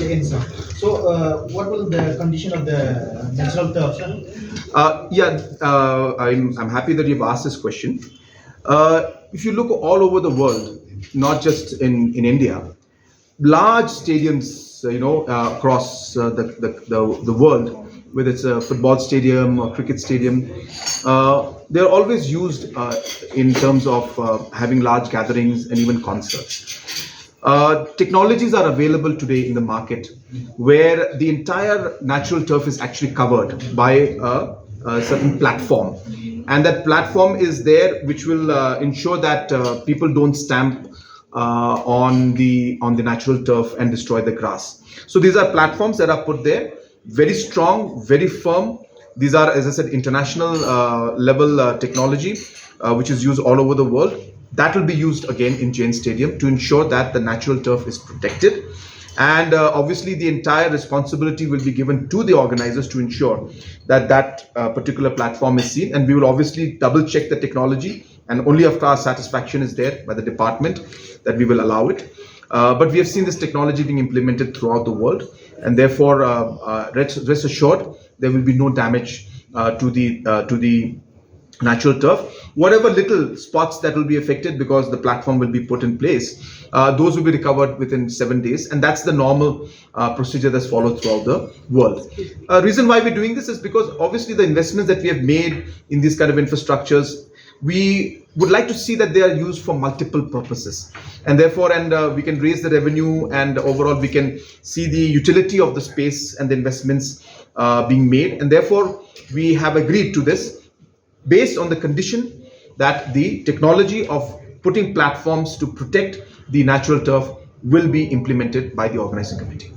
second, sir. So, what will the condition of the natural turf, sir? I'm happy that you've asked this question. If you look all over the world, not just in India, large stadiums, across the world, whether it's a football stadium or cricket stadium, they're always used in terms of having large gatherings and even concerts. Technologies are available today in the market where the entire natural turf is actually covered by a certain platform, and that platform is there which will ensure that people don't stamp on the natural turf and destroy the grass. So these are platforms that are put there, very strong, very firm. These are, as I said, international level technology which is used all over the world. That will be used again in Jain Stadium to ensure that the natural turf is protected. And obviously the entire responsibility will be given to the organizers to ensure that that particular platform is seen. And we will obviously double check the technology, and only after our satisfaction is there by the department that we will allow it. But we have seen this technology being implemented throughout the world, and therefore rest assured there will be no damage to the natural turf. Whatever little spots that will be affected because the platform will be put in place, those will be recovered within 7 days, and that's the normal procedure that's followed throughout the world. Reason why we're doing this is because obviously the investments that we have made in these kind of infrastructures, we would like to see that they are used for multiple purposes, and therefore we can raise the revenue, and overall we can see the utility of the space and the investments being made, and therefore we have agreed to this based on the condition that the technology of putting platforms to protect the natural turf will be implemented by the organizing committee.